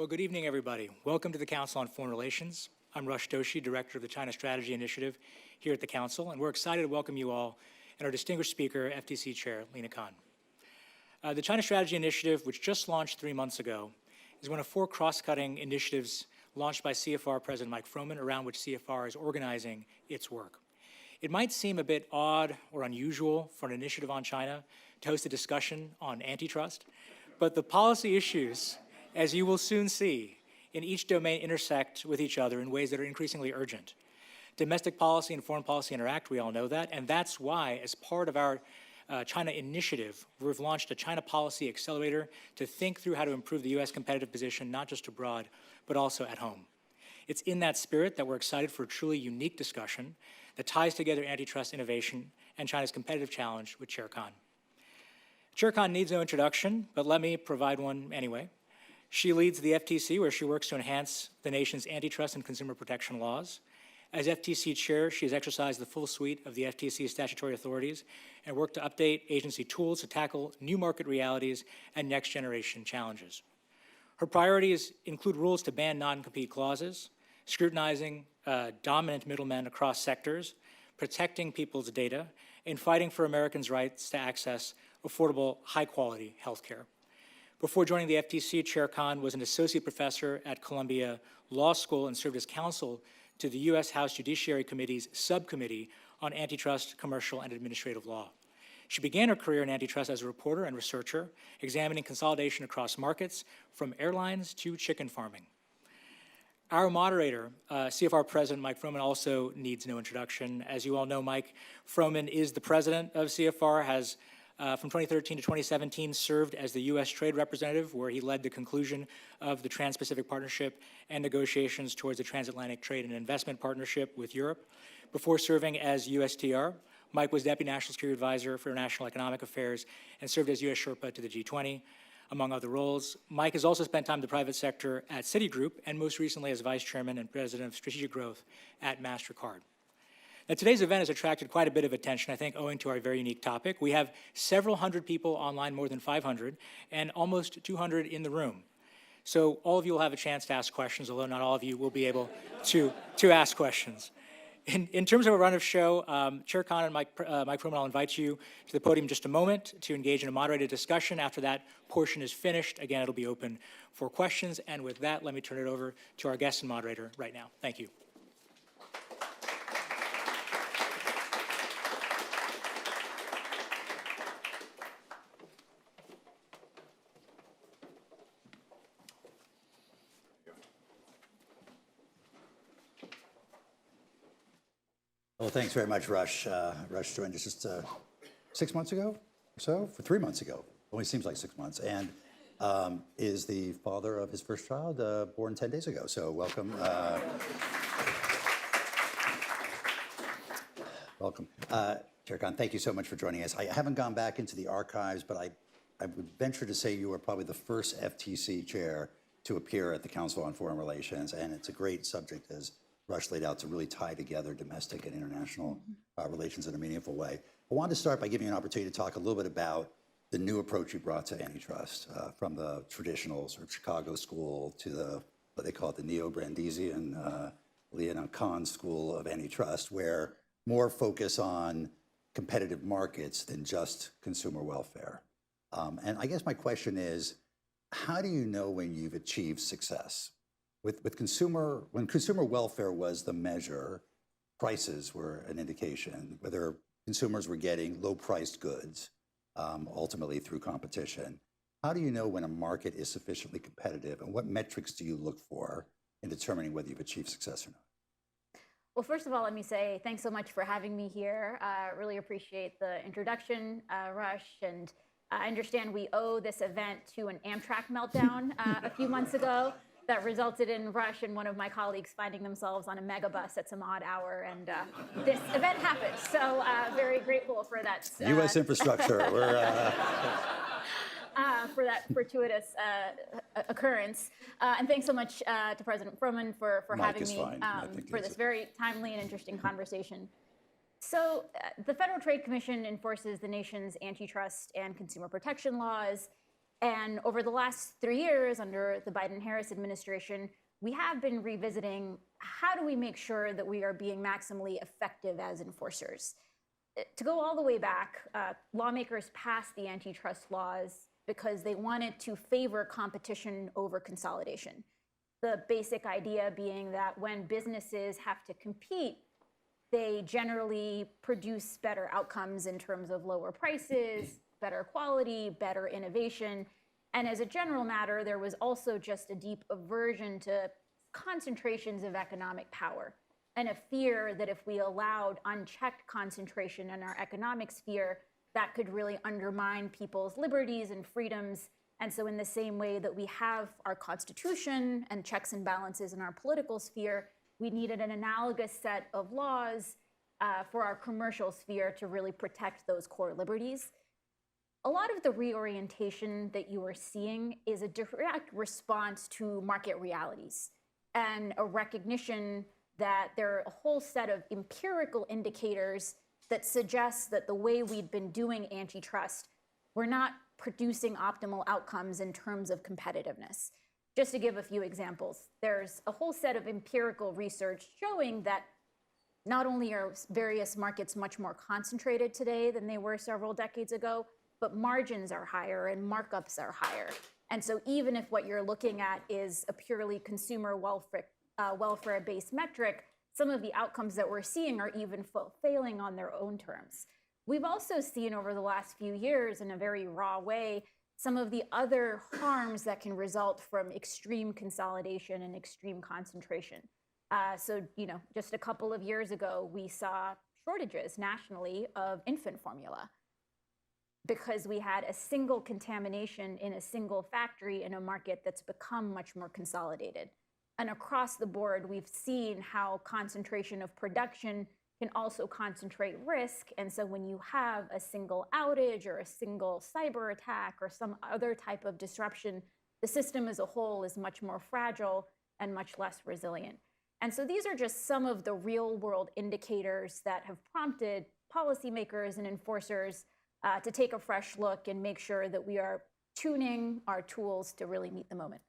Well, good evening, everybody. Welcome to the Council on Foreign Relations. I'm Rush Doshi, Director of the China Strategy Initiative here at the Council, and we're excited to welcome you all and our distinguished speaker, FTC Chair Lina Khan. The China Strategy Initiative, which just launched 3 months ago, is one of 4 cross-cutting initiatives launched by CFR President Mike Froman, around which CFR is organizing its work. It might seem a bit odd or unusual for an initiative on China to host a discussion on antitrust, but the policy issues, as you will soon see, in each domain intersect with each other in ways that are increasingly urgent. Domestic policy and foreign policy interact, we all know that, and that's why, as part of our China initiative, we've launched a China policy accelerator to think through how to improve the U.S. competitive position, not just abroad, but also at home. It's in that spirit that we're excited for a truly unique discussion that ties together antitrust innovation and China's competitive challenge with Chair Khan. Chair Khan needs no introduction, but let me provide one anyway. She leads the FTC, where she works to enhance the nation's antitrust and consumer protection laws. As FTC chair, she has exercised the full suite of the FTC's statutory authorities and worked to update agency tools to tackle new market realities and next-generation challenges. Her priorities include rules to ban non-compete clauses, scrutinizing dominant middlemen across sectors, protecting people's data, and fighting for Americans' rights to access affordable, high-quality health care. Before joining the FTC, Chair Khan was an associate professor at Columbia Law School and served as counsel to the U.S. House Judiciary Committee's subcommittee on antitrust, commercial, and administrative law. She began her career in antitrust as a reporter and researcher, examining consolidation across markets, from airlines to chicken farming. Our moderator, CFR President Mike Froman, also needs no introduction. As you all know, Mike Froman is the president of CFR, has from 2013 to 2017 served as the U.S. Trade Representative, where he led the conclusion of the Trans-Pacific Partnership and negotiations towards the Transatlantic Trade and Investment Partnership with Europe. Before serving as USTR, Mike was Deputy National Security Advisor for International Economic Affairs and served as U.S. Sherpa to the G20, among other roles. Mike has also spent time in the private sector at Citigroup and most recently as Vice Chairman and President of Strategic Growth at MasterCard. Now, today's event has attracted quite a bit of attention, I think, owing to our very unique topic. We have several hundred people online, more than 500, and almost 200 in the room. So all of you will have a chance to ask questions, although not all of you will be able to ask questions. In terms of a run of show, Chair Khan and Mike Froman, I'll invite you to the podium in just a moment to engage in a moderated discussion. After that portion is finished, again, it'll be open for questions. And with that, let me turn it over to our guest and moderator right now. Thank you. Well, thanks very much, Rush. Rush joined us just 6 months ago or so, 3 months ago. Only seems like 6 months, and is the father of his first child, born 10 days ago. So welcome. Welcome. Chair Khan, thank you so much for joining us. I haven't gone back into the archives, but I would venture to say you are probably the first FTC chair to appear at the Council on Foreign Relations, and it's a great subject, as Rush laid out, to really tie together domestic and international relations in a meaningful way. I wanted to start by giving you an opportunity to talk a little bit about the new approach you brought to antitrust, from the traditional sort of Chicago school to the, what they call it, the neo-Brandeisian Lina Khan school of antitrust, where more focus on competitive markets than just consumer welfare. And I guess my question is, how do you know when you've achieved success? When consumer welfare was the measure, prices were an indication, whether consumers were getting low-priced goods, ultimately through competition. How do you know when a market is sufficiently competitive, and what metrics do you look for in determining whether you've achieved success or not? Well, first of all, let me say thanks so much for having me here. Really appreciate the introduction, Rush, and I understand we owe this event to an Amtrak meltdown a few months ago that resulted in Rush and one of my colleagues finding themselves on a megabus at some odd hour, and this event happened. So very grateful for that. U.S. infrastructure. We're for that fortuitous occurrence. And thanks so much to President Froman for having me for this very timely and interesting conversation. So the Federal Trade Commission enforces the nation's antitrust and consumer protection laws. And over the last 3 years under the Biden-Harris administration, we have been revisiting how do we make sure that we are being maximally effective as enforcers. To go all the way back, lawmakers passed the antitrust laws because they wanted to favor competition over consolidation. The basic idea being that when businesses have to compete, they generally produce better outcomes in terms of lower prices, better quality, better innovation. And as a general matter, there was also just a deep aversion to concentrations of economic power and a fear that if we allowed unchecked concentration in our economic sphere, that could really undermine people's liberties and freedoms. And so in the same way that we have our Constitution and checks and balances in our political sphere, we needed an analogous set of laws for our commercial sphere to really protect those core liberties. A lot of the reorientation that you are seeing is a direct response to market realities and a recognition that there are a whole set of empirical indicators that suggest that the way we've been doing antitrust, we're not producing optimal outcomes in terms of competitiveness. Just to give a few examples, there's a whole set of empirical research showing that not only are various markets much more concentrated today than they were several decades ago, but margins are higher and markups are higher. And so even if what you're looking at is a purely consumer welfare-based metric, some of the outcomes that we're seeing are even failing on their own terms. We've also seen over the last few years in a very raw way some of the other harms that can result from extreme consolidation and extreme concentration. So, just a couple of years ago, we saw shortages nationally of infant formula because we had a single contamination in a single factory in a market that's become much more consolidated. And across the board, we've seen how concentration of production can also concentrate risk. And so when you have a single outage or a single cyber attack or some other type of disruption, the system as a whole is much more fragile and much less resilient. And so these are just some of the real world indicators that have prompted policymakers and enforcers to take a fresh look and make sure that we are tuning our tools to really meet the moment.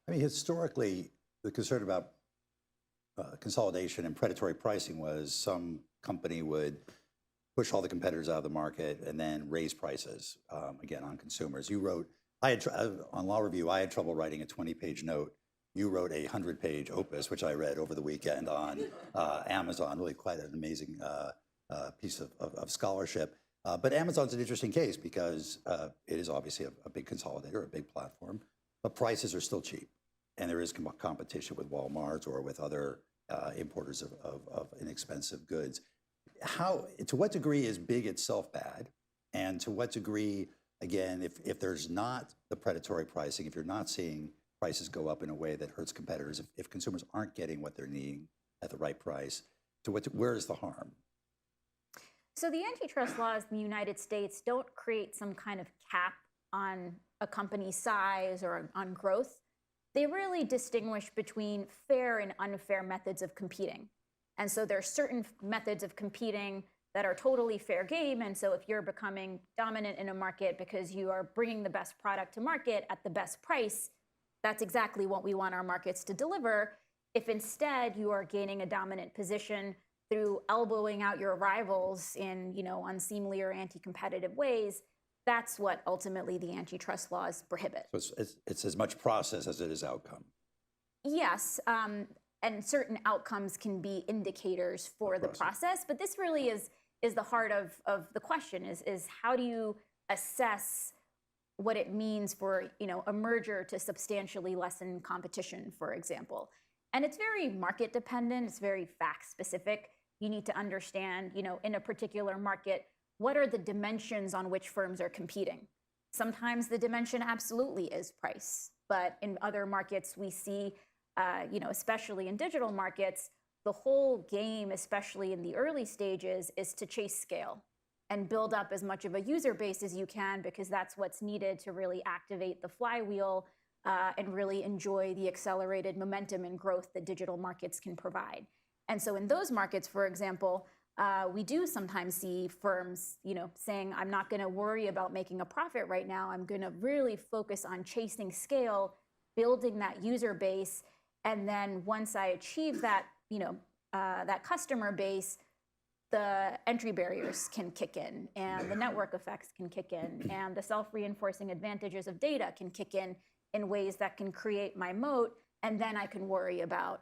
I mean, historically, the concern about consolidation and predatory pricing was some company would push all the competitors out of the market and then raise prices, again, on consumers. You wrote, on Law Review, I had trouble writing a 20-page note. You wrote a 100-page opus, which I read over the weekend on Amazon, really quite an amazing piece of scholarship. But Amazon's an interesting case because it is obviously a big consolidator, a big platform, but prices are still cheap. And there is competition with Walmart or with other importers of inexpensive goods. To what degree is big itself bad? And to what degree, again, if there's not the predatory pricing, if you're not seeing prices go up in a way that hurts competitors, if consumers aren't getting what they're needing at the right price, where is the harm? So the antitrust laws in the United States don't create some kind of cap on a company's size or on growth. They really distinguish between fair and unfair methods of competing. And so there are certain methods of competing that are totally fair game. And so if you're becoming dominant in a market because you are bringing the best product to market at the best price, that's exactly what we want our markets to deliver. If instead you are gaining a dominant position through elbowing out your rivals in unseemly or anti-competitive ways, that's what ultimately the antitrust laws prohibit. So it's as much process as it is outcome. Yes, and certain outcomes can be indicators for the process, but this really is the heart of the question is how do you assess what it means for a merger to substantially lessen competition, for example. And it's very market dependent, it's very fact specific. You need to understand, in a particular market, what are the dimensions on which firms are competing? Sometimes the dimension absolutely is price, but in other markets we see, especially in digital markets, the whole game, especially in the early stages, is to chase scale and build up as much of a user base as you can because that's what's needed to really activate the flywheel and really enjoy the accelerated momentum and growth that digital markets can provide. And so in those markets, for example, we do sometimes see firms, saying, I'm not going to worry about making a profit right now. I'm going to really focus on chasing scale, building that user base. And then once I achieve that, that customer base, the entry barriers can kick in and the network effects can kick in and the self-reinforcing advantages of data can kick in ways that can create my moat. And then I can worry about,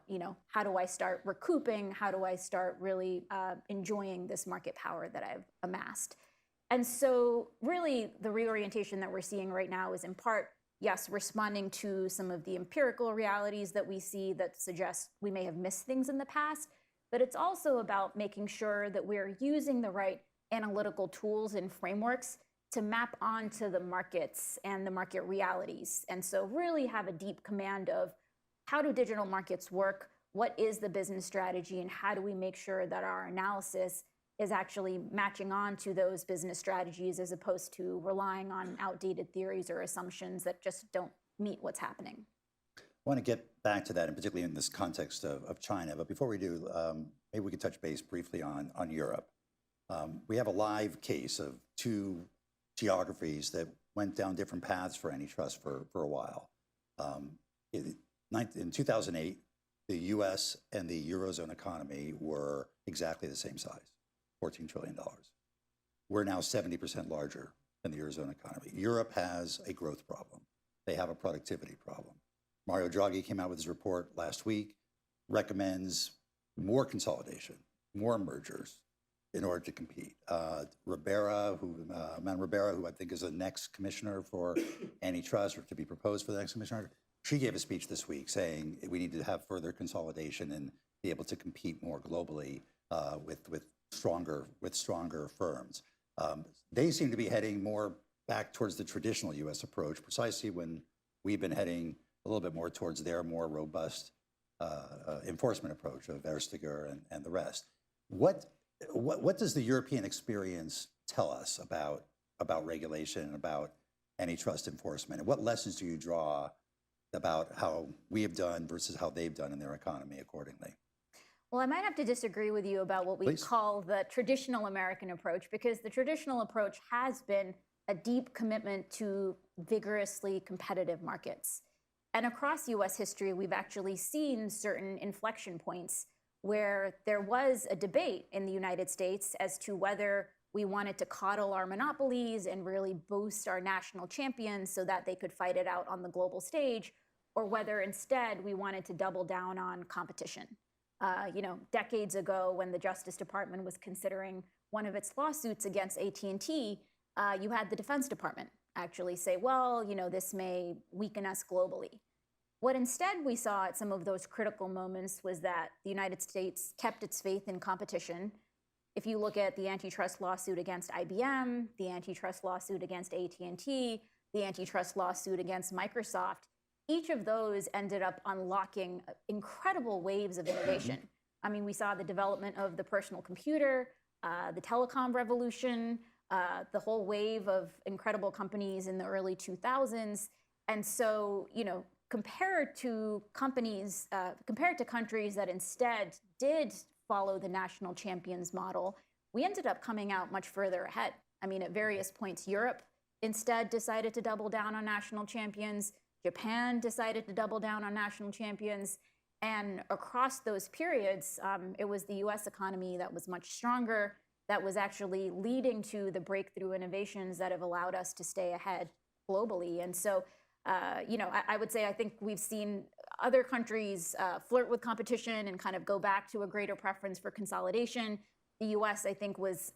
how do I start recouping? How do I start really enjoying this market power that I've amassed? And so really the reorientation that we're seeing right now is in part, yes, responding to some of the empirical realities that we see that suggest we may have missed things in the past, but it's also about making sure that we're using the right analytical tools and frameworks to map onto the markets and the market realities. And so really have a deep command of how do digital markets work? What is the business strategy? And how do we make sure that our analysis is actually matching on to those business strategies as opposed to relying on outdated theories or assumptions that just don't meet what's happening? I want to get back to that, and particularly in this context of China. But before we do, maybe we could touch base briefly on Europe. We have a live case of two geographies that went down different paths for antitrust for a while. In 2008, the U.S. and the Eurozone economy were exactly the same size, $14 trillion. We're now 70% larger than the Eurozone economy. Europe has a growth problem. They have a productivity problem. Mario Draghi came out with his report last week, recommends more consolidation, more mergers in order to compete. Ribera, who I think is the next commissioner for antitrust, or to be proposed for the next commissioner, she gave a speech this week saying we need to have further consolidation and be able to compete more globally with stronger firms. They seem to be heading more back towards the traditional U.S. approach, precisely when we've been heading a little bit more towards their more robust enforcement approach of Verstager and the rest. What does the European experience tell us about regulation and about antitrust enforcement? And what lessons do you draw about how we have done versus how they've done in their economy accordingly? Well, I might have to disagree with you about what we Please. call the traditional American approach, because the traditional approach has been a deep commitment to vigorously competitive markets. And across US history, we've actually seen certain inflection points where there was a debate in the United States as to whether we wanted to coddle our monopolies and really boost our national champions so that they could fight it out on the global stage, or whether instead we wanted to double down on competition. Decades ago, when the Justice Department was considering one of its lawsuits against AT&T, you had the Defense Department actually say, well, this may weaken us globally. What instead we saw at some of those critical moments was that the United States kept its faith in competition. If you look at the antitrust lawsuit against IBM, the antitrust lawsuit against AT&T, the antitrust lawsuit against Microsoft, each of those ended up unlocking incredible waves of innovation. I mean, we saw the development of the personal computer, the telecom revolution, the whole wave of incredible companies in the early 2000s. And so, compared to countries that instead did follow the national champions model, we ended up coming out much further ahead. I mean, at various points, Europe instead decided to double down on national champions. Japan decided to double down on national champions. And across those periods, it was the US economy that was much stronger, that was actually leading to the breakthrough innovations that have allowed us to stay ahead globally. And so, I would say I think we've seen other countries flirt with competition and kind of go back to a greater preference for consolidation. The US, I think, was,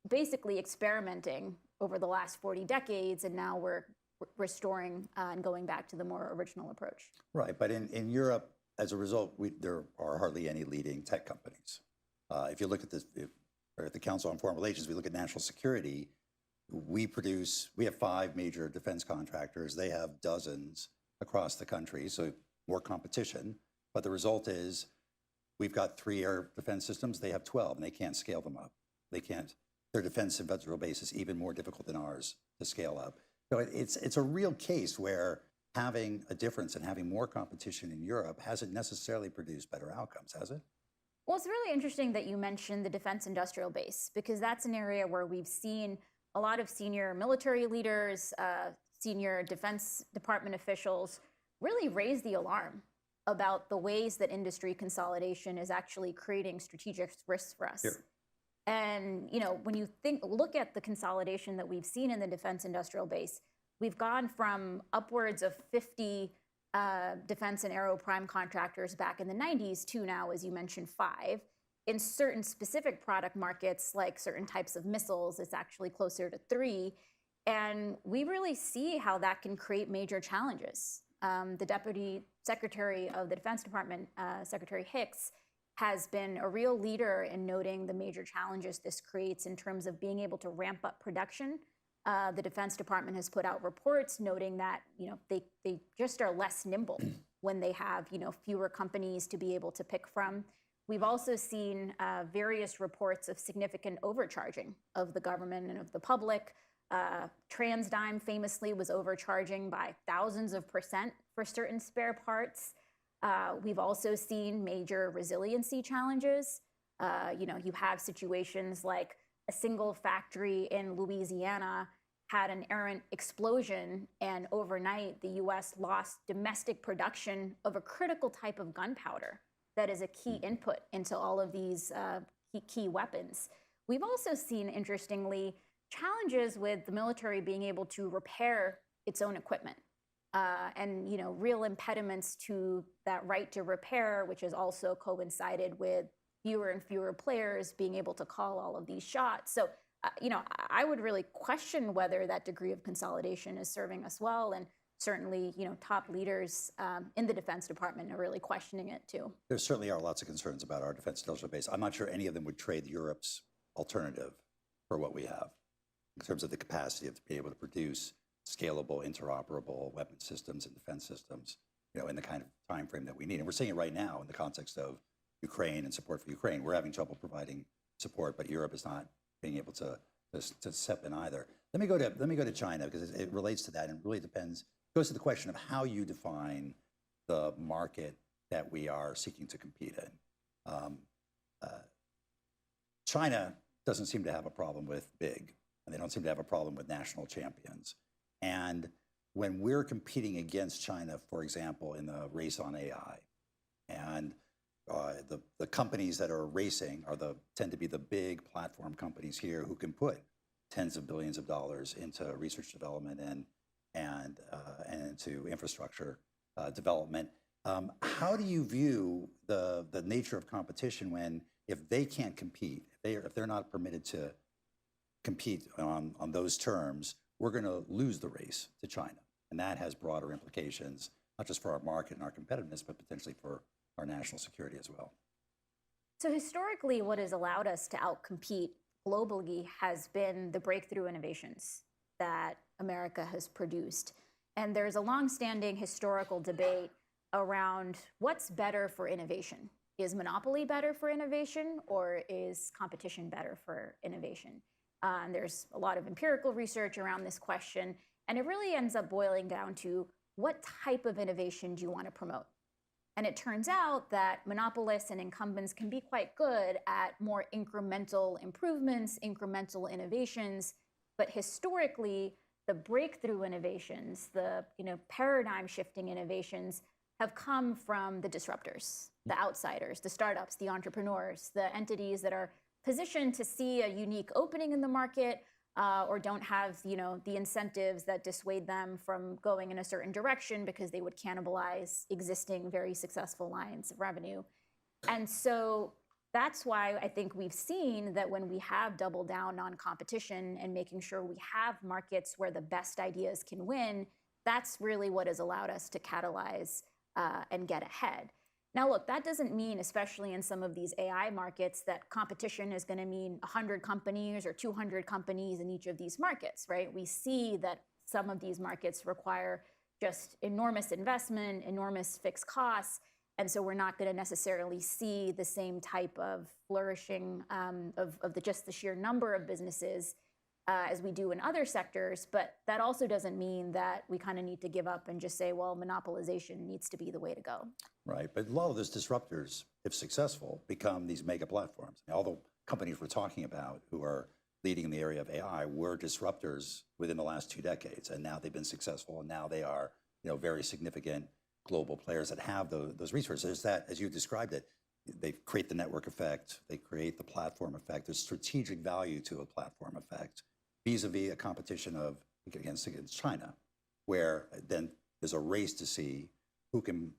basically experimenting over the last 40 decades, and now we're restoring and going back to the more original approach. Right, but in Europe, as a result, there are hardly any leading tech companies. If you look at this, or at the Council on Foreign Relations, we look at national security. We have 5 major defense contractors. They have dozens across the country, so more competition. But the result is we've got 3 air defense systems. They have 12, and they can't scale them up. Their defense and federal base is even more difficult than ours to scale up. So it's a real case where having a difference and having more competition in Europe hasn't necessarily produced better outcomes, has it? Well, it's really interesting that you mentioned the defense industrial base, because that's an area where we've seen a lot of senior military leaders, senior Defense Department officials really raise the alarm about the ways that industry consolidation is actually creating strategic risks for us. Sure. And when you look at the consolidation that we've seen in the defense industrial base, we've gone from upwards of 50 defense and aero prime contractors back in the 90s to now, as you mentioned, 5. In certain specific product markets, like certain types of missiles, it's actually closer to 3. And we really see how that can create major challenges. The Deputy Secretary of the Defense Department, Secretary Hicks, has been a real leader in noting the major challenges this creates in terms of being able to ramp up production. The Defense Department has put out reports noting that they just are less nimble when they have fewer companies to be able to pick from. We've also seen various reports of significant overcharging of the government and of the public. TransDigm famously was overcharging by thousands of % for certain spare parts. We've also seen major resiliency challenges. You have situations like a single factory in Louisiana had an errant explosion, and overnight the U.S. lost domestic production of a critical type of gunpowder that is a key input into all of these key weapons. We've also seen, interestingly, challenges with the military being able to repair its own equipment. And real impediments to that right to repair, which has also coincided with fewer and fewer players being able to call all of these shots. So, I would really question whether that degree of consolidation is serving us well. And certainly, top leaders in the Defense Department are really questioning it too. There certainly are lots of concerns about our defense industrial base. I'm not sure any of them would trade Europe's alternative for what we have in terms of the capacity of to be able to produce scalable, interoperable weapon systems and defense systems, in the kind of time frame that we need. And we're seeing it right now in the context of Ukraine and support for Ukraine. We're having trouble providing support, but Europe is not being able to step in either. Let me go to China, because it relates to that, and really depends. It goes to the question of how you define the market that we are seeking to compete in. China doesn't seem to have a problem with big, and they don't seem to have a problem with national champions. And when we're competing against China, for example, in the race on AI, and the companies that are racing tend to be the big platform companies here who can put tens of billions of dollars into research development and into infrastructure development. How do you view the nature of competition when, if they can't compete, if they're not permitted to compete on those terms, we're going to lose the race to China? And that has broader implications, not just for our market and our competitiveness, but potentially for our national security as well. So historically, what has allowed us to outcompete globally has been the breakthrough innovations that America has produced. And there's a longstanding historical debate around what's better for innovation. Is monopoly better for innovation, or is competition better for innovation? And there's a lot of empirical research around this question, and it really ends up boiling down to what type of innovation do you want to promote? And it turns out that monopolists and incumbents can be quite good at more incremental improvements, incremental innovations. But historically, the breakthrough innovations, the paradigm shifting innovations have come from the disruptors, the outsiders, the startups, the entrepreneurs, the entities that are positioned to see a unique opening in the market, or don't have the incentives that dissuade them from going in a certain direction because they would cannibalize existing very successful lines of revenue. And so that's why I think we've seen that when we have doubled down on competition and making sure we have markets where the best ideas can win, that's really what has allowed us to catalyze and get ahead. Now, look, that doesn't mean, especially in some of these AI markets, that competition is going to mean 100 companies or 200 companies in each of these markets, right? We see that some of these markets require just enormous investment, enormous fixed costs, and so we're not going to necessarily see the same type of flourishing of just the sheer number of businesses. as we do in other sectors, but that also doesn't mean that we kind of need to give up and just say, well, monopolization needs to be the way to go. Right, but a lot of those disruptors, if successful, become these mega platforms. All the companies we're talking about who are leading in the area of AI were disruptors within the last 2 decades, and now they've been successful, and now they are, very significant global players that have those resources. That, as you described it, they create the network effect, they create the platform effect. There's strategic value to a platform effect, vis-a-vis a competition against China, where then there's a race to see who can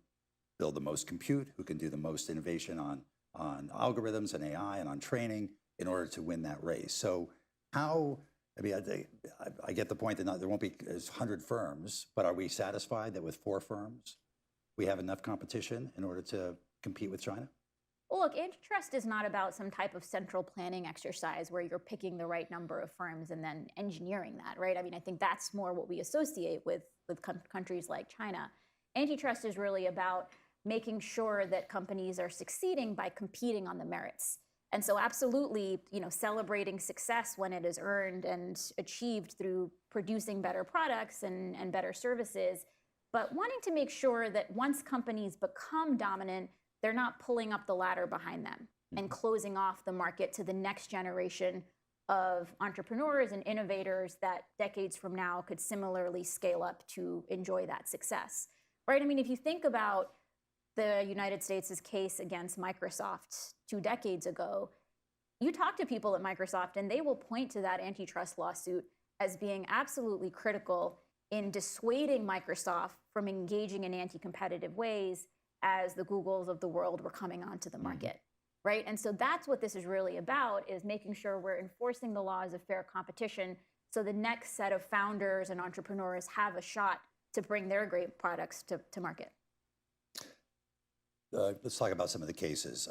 build the most compute, who can do the most innovation on algorithms and AI and on training in order to win that race. So how, I get the point that there won't be 100 firms, but are we satisfied that with 4 firms, we have enough competition in order to compete with China? Well, look, antitrust is not about some type of central planning exercise where you're picking the right number of firms and then engineering that, right? I think that's more what we associate with countries like China. Antitrust is really about making sure that companies are succeeding by competing on the merits. And so absolutely, celebrating success when it is earned and achieved through producing better products and better services, but wanting to make sure that once companies become dominant, they're not pulling up the ladder behind them and closing off the market to the next generation of entrepreneurs and innovators that decades from now could similarly scale up to enjoy that success, right? If you think about the United States' case against Microsoft 2 decades ago, you talk to people at Microsoft and they will point to that antitrust lawsuit as being absolutely critical in dissuading Microsoft from engaging in anti-competitive ways as the Googles of the world were coming onto the market, right? And so that's what this is really about, is making sure we're enforcing the laws of fair competition so the next set of founders and entrepreneurs have a shot to bring their great products to market. Let's talk about some of the cases.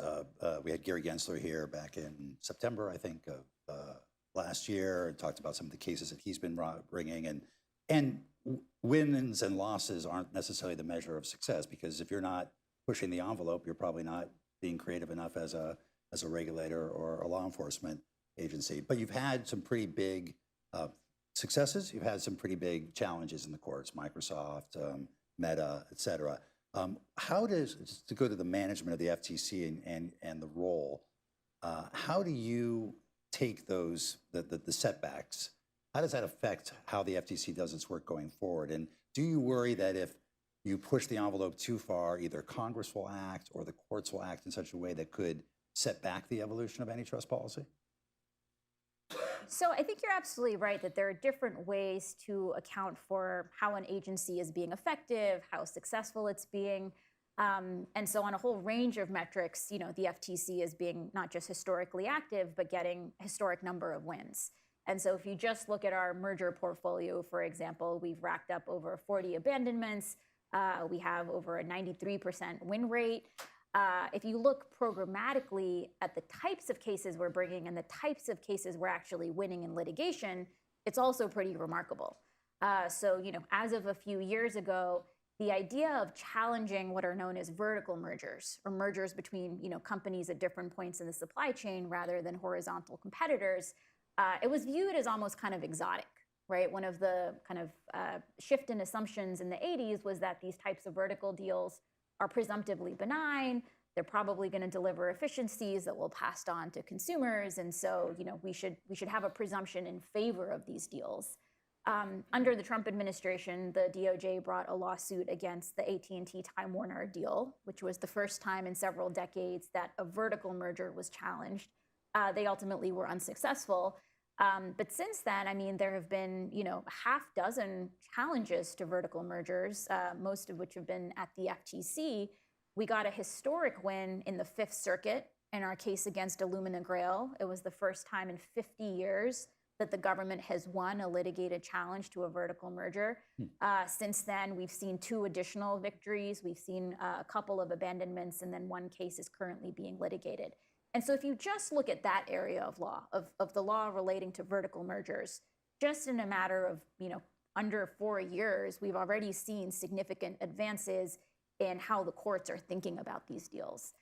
We had Gary Gensler here back in September, I think, of last year, and talked about some of the cases that he's been bringing. And wins and losses aren't necessarily the measure of success, because if you're not pushing the envelope, you're probably not being creative enough as a regulator or a law enforcement agency. But you've had some pretty big successes. You've had some pretty big challenges in the courts, Microsoft, Meta, et cetera. How does, just to go to the management of the FTC and the role, how do you take those, the setbacks? How does that affect how the FTC does its work going forward? And do you worry that if you push the envelope too far, either Congress will act or the courts will act in such a way that could set back the evolution of antitrust policy? So I think you're absolutely right that there are different ways to account for how an agency is being effective, how successful it's being. And so on a whole range of metrics, the FTC is being not just historically active, but getting a historic number of wins. And so if you just look at our merger portfolio, for example, we've racked up over 40 abandonments. We have over a 93% win rate. If you look programmatically at the types of cases we're bringing and the types of cases we're actually winning in litigation, it's also pretty remarkable. So, as of a few years ago, the idea of challenging what are known as vertical mergers, or mergers between, companies at different points in the supply chain rather than horizontal competitors, it was viewed as almost kind of exotic, right? One of the kind of shift in assumptions in the 80s was that these types of vertical deals are presumptively benign. They're probably going to deliver efficiencies that will pass on to consumers. And so, we should have a presumption in favor of these deals. Under the Trump administration, the DOJ brought a lawsuit against the AT&T Time Warner deal, which was the first time in several decades that a vertical merger was challenged. They ultimately were unsuccessful. But since then, there have been, half dozen challenges to vertical mergers, most of which have been at the FTC. We got a historic win in the Fifth Circuit in our case against Illumina Grail. It was the first time in 50 years that the government has won a litigated challenge to a vertical merger. Since then, we've seen 2 additional victories. We've seen a couple of abandonments, and then 1 case is currently being litigated. And so if you just look at that area of law, of the law relating to vertical mergers, just in a matter of, under 4 years, we've already seen significant advances in how the courts are thinking about these deals.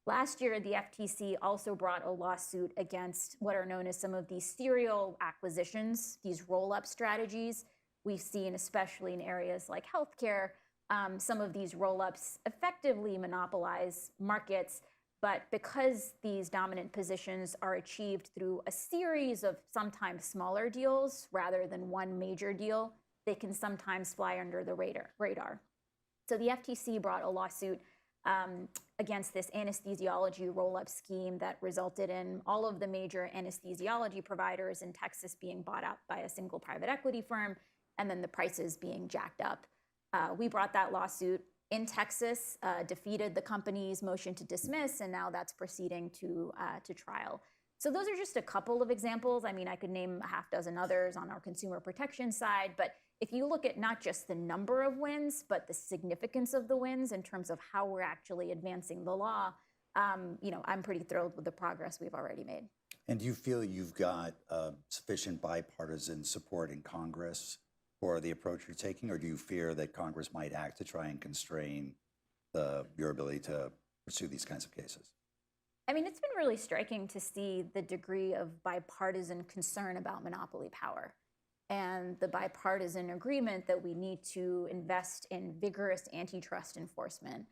Last year, the FTC also brought a lawsuit against what are known as some of these serial acquisitions, these roll-up strategies. We've seen, especially in areas like healthcare, some of these roll-ups effectively monopolize markets, but because these dominant positions are achieved through a series of sometimes smaller deals rather than one major deal, they can sometimes fly under the radar. So the FTC brought a lawsuit against this anesthesiology roll-up scheme that resulted in all of the major anesthesiology providers in Texas being bought out by a single private equity firm, and then the prices being jacked up. We brought that lawsuit in Texas, defeated the company's motion to dismiss, and now that's proceeding to trial. So those are just a couple of examples. I mean, I could name a half dozen others on our consumer protection side, but if you look at not just the number of wins, but the significance of the wins in terms of how we're actually advancing the law, I'm pretty thrilled with the progress we've already made. And do you feel you've got sufficient bipartisan support in Congress for the approach you're taking, or do you fear that Congress might act to try and constrain your ability to pursue these kinds of cases? I mean, it's been really striking to see the degree of bipartisan concern about monopoly power and the bipartisan agreement that we need to invest in vigorous antitrust enforcement.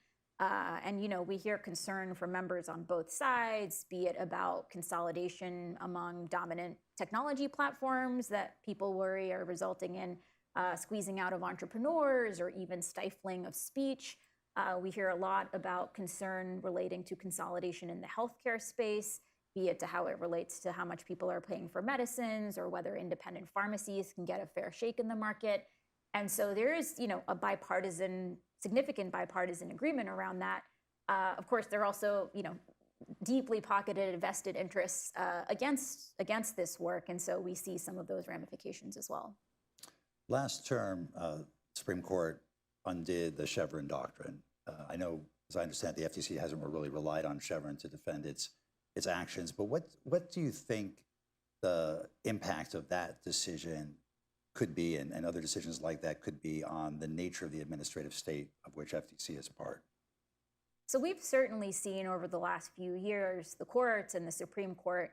We hear concern from members on both sides, be it about consolidation among dominant technology platforms that people worry are resulting in squeezing out of entrepreneurs or even stifling of speech. We hear a lot about concern relating to consolidation in the healthcare space, be it to how it relates to how much people are paying for medicines or whether independent pharmacies can get a fair shake in the market. And so there is, a significant bipartisan agreement around that. Of course, there are also, deeply pocketed vested interests against this work. And so we see some of those ramifications as well. Last term, Supreme Court undid the Chevron doctrine. I know, as I understand, the FTC hasn't really relied on Chevron to defend its actions, but what do you think the impact of that decision could be, and other decisions like that could be, on the nature of the administrative state of which FTC is a part? So we've certainly seen over the last few years, the courts and the Supreme Court,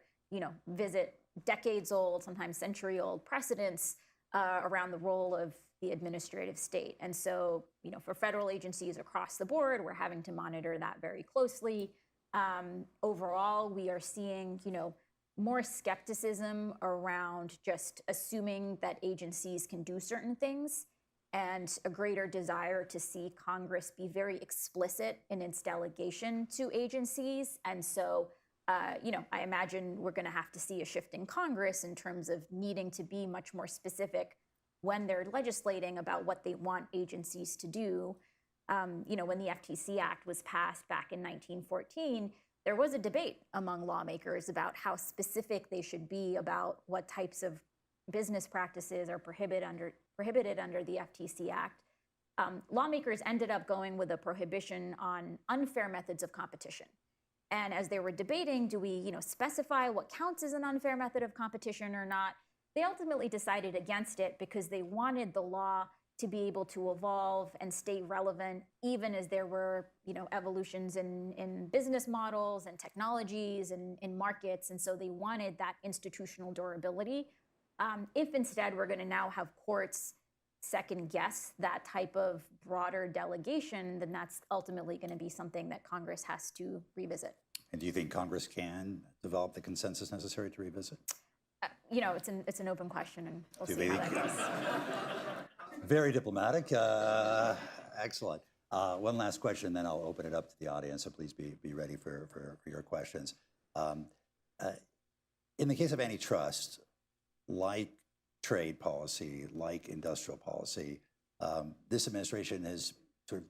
visit decades-old, sometimes century-old precedents around the role of the administrative state. And so, for federal agencies across the board, we're having to monitor that very closely. Overall, we are seeing, more skepticism around just assuming that agencies can do certain things, and a greater desire to see Congress be very explicit in its delegation to agencies. And so, I imagine we're going to have to see a shift in Congress in terms of needing to be much more specific when they're legislating about what they want agencies to do. When the FTC Act was passed back in 1914, there was a debate among lawmakers about how specific they should be about what types of business practices are prohibited under the FTC Act. Lawmakers ended up going with a prohibition on unfair methods of competition. And as they were debating, do we, specify what counts as an unfair method of competition or not? They ultimately decided against it because they wanted the law to be able to evolve and stay relevant, even as there were, evolutions in business models and technologies and in markets. And so they wanted that institutional durability. If instead we're going to now have courts second guess that type of broader delegation, then that's ultimately going to be something that Congress has to revisit. And do you think Congress can develop the consensus necessary to revisit? It's an open question, and we'll see how that goes. Very diplomatic. Excellent. One last question, then I'll open it up to the audience, so please be ready for your questions. In the case of antitrust, like trade policy, like industrial policy, this administration has sort of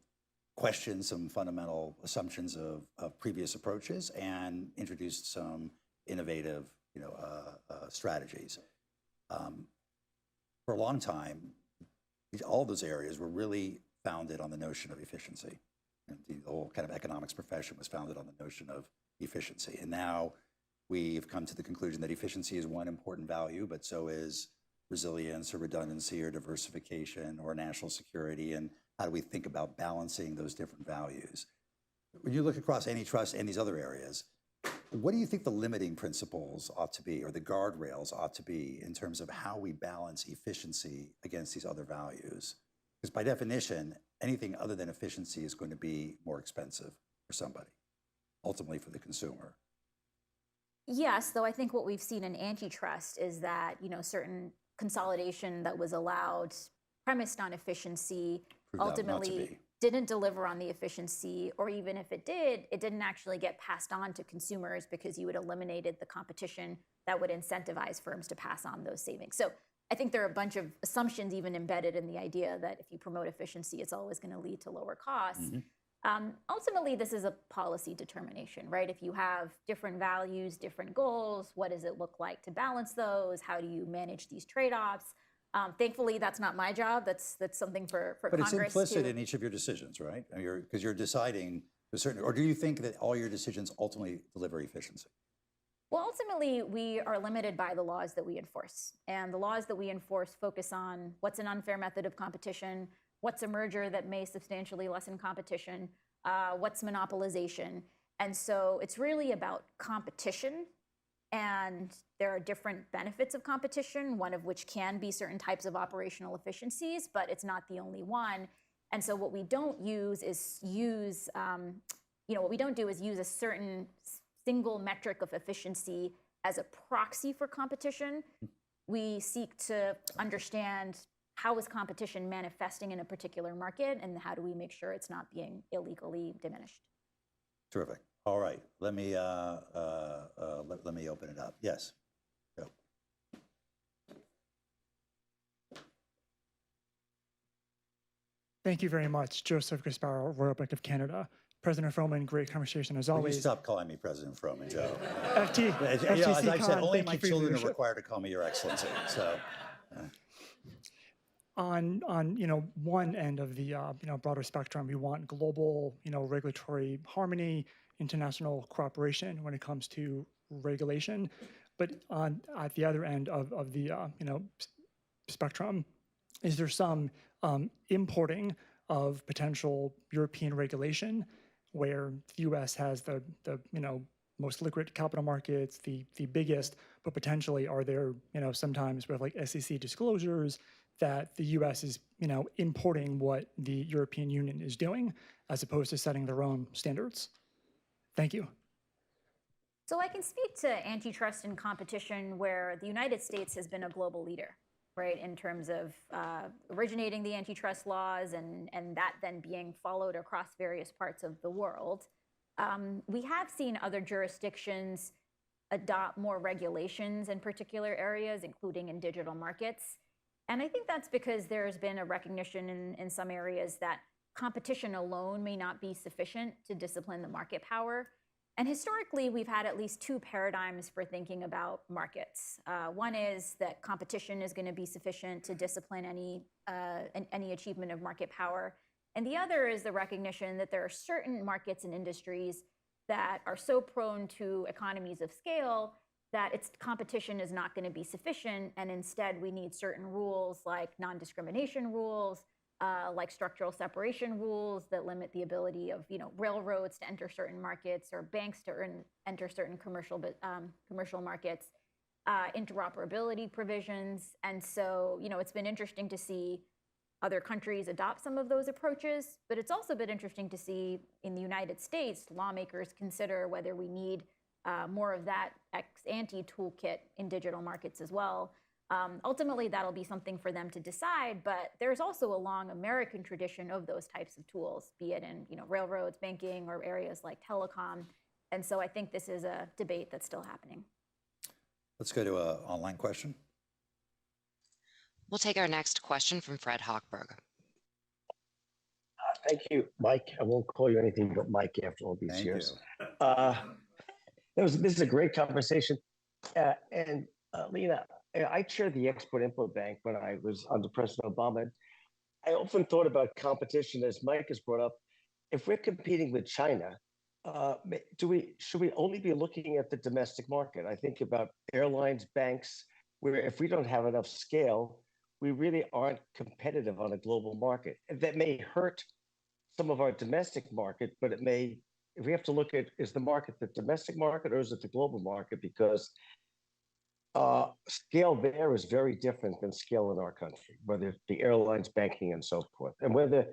questioned some fundamental assumptions of previous approaches and introduced some innovative strategies. For a long time, all those areas were really founded on the notion of efficiency. And the whole kind of economics profession was founded on the notion of efficiency. And now we've come to the conclusion that efficiency is one important value, but so is resilience or redundancy or diversification or national security. And how do we think about balancing those different values? when you look across antitrust and these other areas, what do you think the limiting principles ought to be, or the guardrails ought to be, in terms of how we balance efficiency against these other values? Because by definition, anything other than efficiency is going to be more expensive for somebody, ultimately for the consumer. Yes, though I think what we've seen in antitrust is that, certain consolidation that was allowed premised on efficiency Proved out not to ultimately be. didn't deliver on the efficiency, or even if it did, it didn't actually get passed on to consumers because you had eliminated the competition that would incentivize firms to pass on those savings. So I think there are a bunch of assumptions even embedded in the idea that if you promote efficiency, it's always going to lead to lower costs. Ultimately, this is a policy determination, right? If you have different values, different goals, what does it look like to balance those? How do you manage these trade-offs? Thankfully, that's not my job. That's something for But Congress. it's implicit in each of your decisions, right? Because you're deciding a certain, or do you think that all your decisions ultimately deliver efficiency? Well, ultimately, we are limited by the laws that we enforce. And the laws that we enforce focus on what's an unfair method of competition, what's a merger that may substantially lessen competition, what's monopolization. And so it's really about competition. And there are different benefits of competition, one of which can be certain types of operational efficiencies, but it's not the only one. And so what we don't use is use a certain single metric of efficiency as a proxy for competition. We seek to understand how is competition manifesting in a particular market, and how do we make sure it's not being illegally diminished. Terrific. All right, let me open it up. Yes. Go. Thank you very much, Joseph Gasparo, Royal Bank of Canada. President Froman, great conversation as Will always. you stop calling me President Froman, Joe? FTC As I've said, Khan, only thank my you for your children are leadership. required to call me Your Excellency. So, On one end of the broader spectrum, we want global regulatory harmony, international cooperation when it comes to regulation, but at the other end of the spectrum, is there some importing of potential European regulation where the U.S. has the most liquid capital markets, the biggest, but potentially are there sometimes with like SEC disclosures that the U.S. is importing what the European Union is doing as opposed to setting their own standards? Thank you. So I can speak to antitrust and competition where the United States has been a global leader, right, in terms of originating the antitrust laws and that then being followed across various parts of the world. We have seen other jurisdictions adopt more regulations in particular areas, including in digital markets. And I think that's because there's been a recognition in some areas that competition alone may not be sufficient to discipline the market power. And historically, we've had at least two paradigms for thinking about markets. One is that competition is going to be sufficient to discipline any achievement of market power. And the other is the recognition that there are certain markets and industries that are so prone to economies of scale that its competition is not going to be sufficient. And instead, we need certain rules like non-discrimination rules, like structural separation rules that limit the ability of railroads to enter certain markets or banks to enter certain commercial markets, interoperability provisions. And so it's been interesting to see other countries adopt some of those approaches, but it's also been interesting to see in the United States, lawmakers consider whether we need more of that ex-ante toolkit in digital markets as well. Ultimately, that'll be something for them to decide, but there's also a long American tradition of those types of tools, be it in railroads, banking, or areas like telecom. And so I think this is a debate that's still happening. let's go to an online question. We'll take our next question from Fred Hochberg. Thank you, Mike. I won't call you anything but Mike after all these Thank years. you. This is a great conversation. And Lina, I chaired the Export-Import Bank when I was under President Obama. I often thought about competition, as Mike has brought up. If we're competing with China, should we only be looking at the domestic market? I think about airlines, banks, where if we don't have enough scale, we really aren't competitive on a global market. That may hurt some of our domestic market, but it may if we have to look at, is the market the domestic market or is it the global market? Because scale there is very different than scale in our country, whether it's the airlines, banking, and so forth. And whether,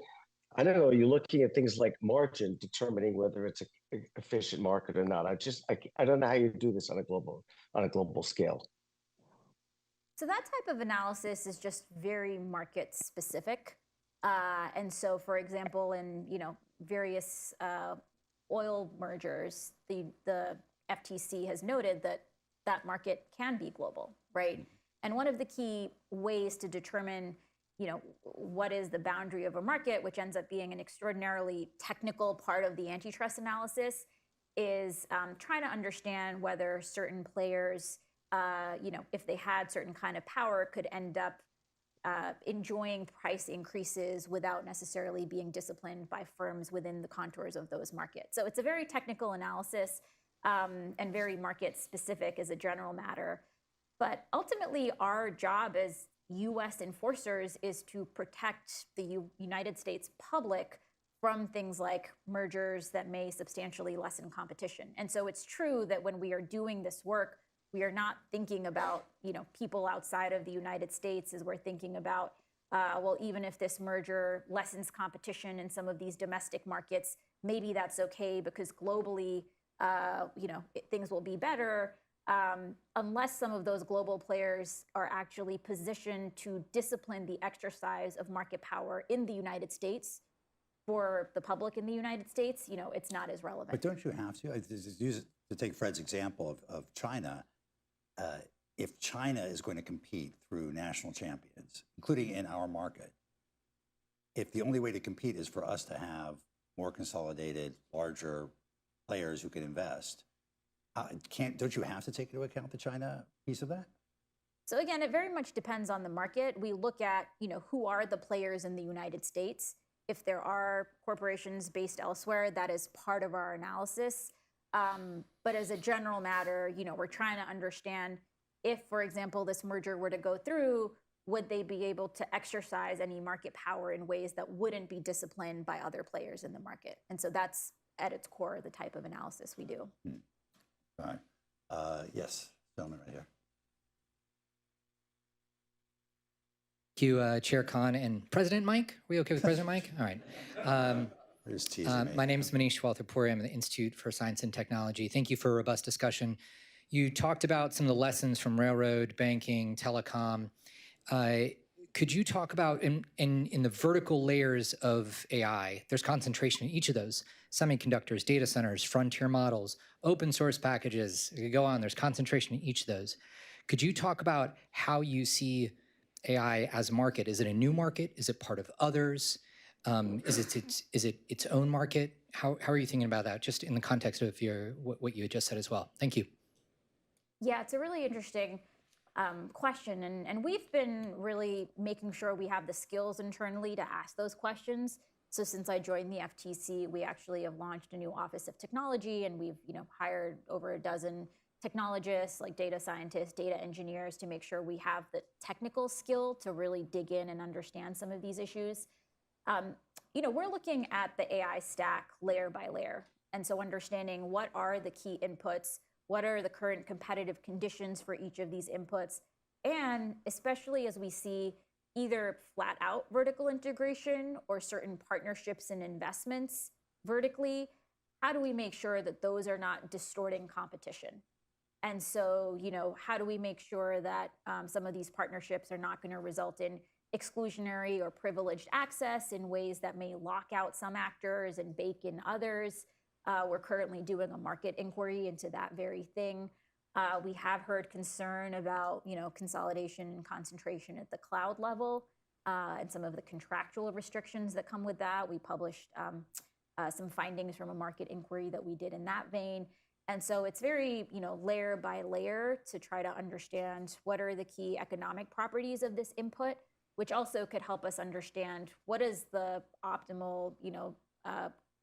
I don't know, you're looking at things like margin determining whether it's an efficient market or not. I don't know how you do this on a global scale. So that type of analysis is just very market specific. And so, for example, in various oil mergers, the FTC has noted that that market can be global, right? And one of the key ways to determine, what is the boundary of a market, which ends up being an extraordinarily technical part of the antitrust analysis, is trying to understand whether certain players, if they had certain kind of power, could end up enjoying price increases without necessarily being disciplined by firms within the contours of those markets. So it's a very technical analysis and very market specific as a general matter. But ultimately, our job as U.S. enforcers is to protect the United States public from things like mergers that may substantially lessen competition. And so it's true that when we are doing this work, we are not thinking about, people outside of the United States as we're thinking about, well, even if this merger lessens competition in some of these domestic markets, maybe that's okay because globally, things will be better, unless some of those global players are actually positioned to discipline the exercise of market power in the United States for the public in the United States, it's not as relevant. But don't you have to? To take Fred's example of China, if China is going to compete through national champions, including in our market, if the only way to compete is for us to have more consolidated, larger players who can invest, don't you have to take into account the China piece of that? So again, it very much depends on the market. We look at, who are the players in the United States. If there are corporations based elsewhere, that is part of our analysis. But as a general matter, we're trying to understand if, for example, this merger were to go through, would they be able to exercise any market power in ways that wouldn't be disciplined by other players in the market? And so that's at its core the type of analysis we do. All right. Yes, gentleman right here. Thank you, Chair Khan and President Mike. Are we okay with President Mike? All right. My name is Manish Walthapuri. I'm at the Institute for Science and Technology. Thank you for a robust discussion. You talked about some of the lessons from railroad, banking, telecom. Could you talk about in the vertical layers of AI, there's concentration in each of those, semiconductors, data centers, frontier models, open source packages, it could go on, there's concentration in each of those. Could you talk about how you see AI as a market? Is it a new market? Is it part of others? Is it its own market? How are you thinking about that, just in the context of what you had just said as well? Thank you. Yeah, it's a really interesting question. And we've been really making sure we have the skills internally to ask those questions. So since I joined the FTC, we actually have launched a new Office of Technology, and we've hired over a dozen technologists, like data scientists, data engineers, to make sure we have the technical skill to really dig in and understand some of these issues. We're looking at the AI stack layer by layer. And so understanding what are the key inputs, what are the current competitive conditions for each of these inputs, and especially as we see either flat out vertical integration or certain partnerships and investments vertically, how do we make sure that those are not distorting competition? And so, how do we make sure that some of these partnerships are not going to result in exclusionary or privileged access in ways that may lock out some actors and bake in others? We're currently doing a market inquiry into that very thing. We have heard concern about, consolidation and concentration at the cloud level and some of the contractual restrictions that come with that. We published some findings from a market inquiry that we did in that vein. And so it's very, layer by layer to try to understand what are the key economic properties of this input, which also could help us understand what is the optimal,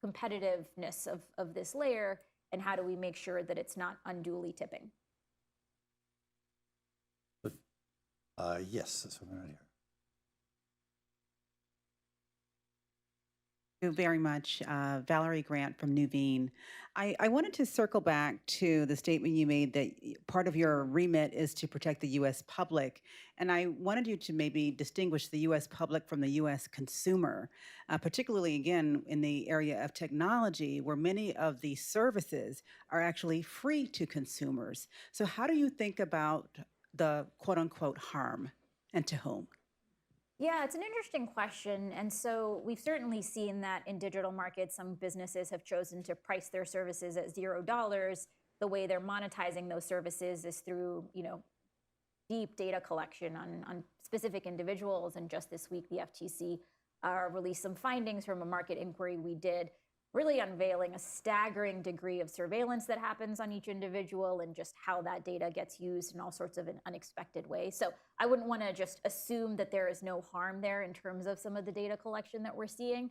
competitiveness of this layer, and how do we make sure that it's not unduly tipping. Yes, that's what I'm right here. you very much. Valerie Grant from Nuveen. I wanted to circle back to the statement you made that part of your remit is to protect the U.S. public. And I wanted you to maybe distinguish the U.S. public from the U.S. consumer, particularly, again, in the area of technology, where many of the services are actually free to consumers. So how do you think about the quote-unquote harm, and to whom? Yeah, it's an interesting question. And so we've certainly seen that in digital markets, some businesses have chosen to price their services at $0. The way they're monetizing those services is through, deep data collection on specific individuals. And just this week, the FTC released some findings from a market inquiry we did, really unveiling a staggering degree of surveillance that happens on each individual and just how that data gets used in all sorts of an unexpected ways. So I wouldn't want to just assume that there is no harm there in terms of some of the data collection that we're seeing.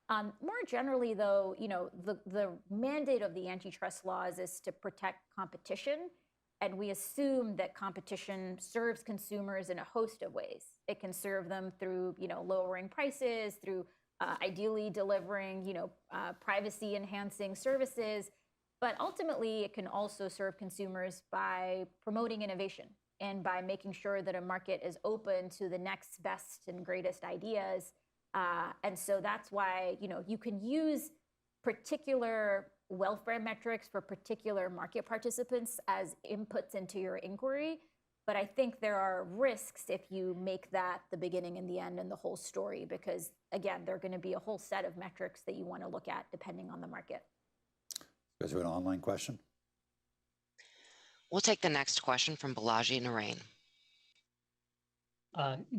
More generally, though, the mandate of the antitrust laws is to protect competition. And we assume that competition serves consumers in a host of ways. It can serve them through, lowering prices, through ideally delivering, privacy-enhancing services. But ultimately, it can also serve consumers by promoting innovation and by making sure that a market is open to the next best and greatest ideas. And so that's why, you can use particular welfare metrics for particular market participants as inputs into your inquiry. But I think there are risks if you make that the beginning and the end and the whole story, because again, there are going to be a whole set of metrics that you want to look at depending on the market. Is there an online question? We'll take the next question from Balaji Narain.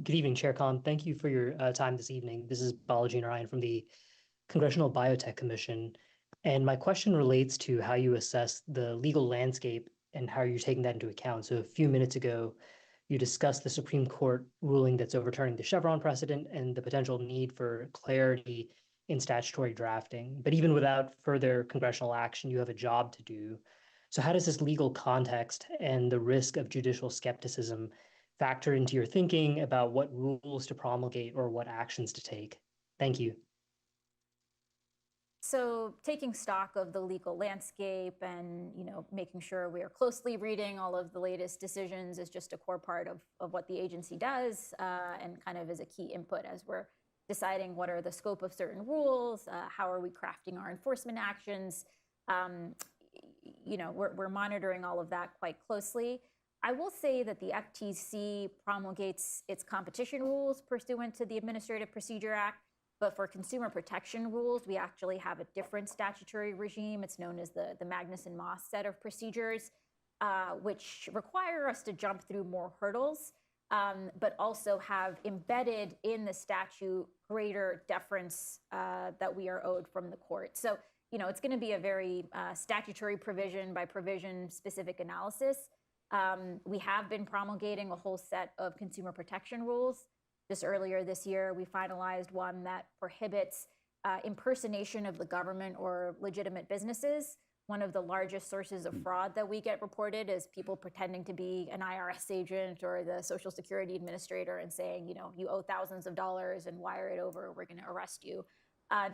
Good evening, Chair Khan. Thank you for your time this evening. This is Balaji Narain from the Congressional Biotech Commission. And my question relates to how you assess the legal landscape and how you're taking that into account. So a few minutes ago, you discussed the Supreme Court ruling that's overturning the Chevron precedent and the potential need for clarity in statutory drafting. But even without further congressional action, you have a job to do. So how does this legal context and the risk of judicial skepticism factor into your thinking about what rules to promulgate or what actions to take? Thank you. So taking stock of the legal landscape and making sure we are closely reading all of the latest decisions is just a core part of what the agency does, and kind of is a key input as we're deciding what are the scope of certain rules, how are we crafting our enforcement actions. We're monitoring all of that quite closely. I will say that the FTC promulgates its competition rules pursuant to the Administrative Procedure Act. But for consumer protection rules, we actually have a different statutory regime. It's known as the Magnuson-Moss set of procedures, which require us to jump through more hurdles, but also have embedded in the statute greater deference that we are owed from the court. So, it's going to be a very statutory provision by provision specific analysis. We have been promulgating a whole set of consumer protection rules. Just earlier this year, we finalized one that prohibits impersonation of the government or legitimate businesses. One of the largest sources of fraud that we get reported is people pretending to be an IRS agent or the Social Security Administrator and saying, you owe thousands of dollars and wire it over, we're going to arrest you.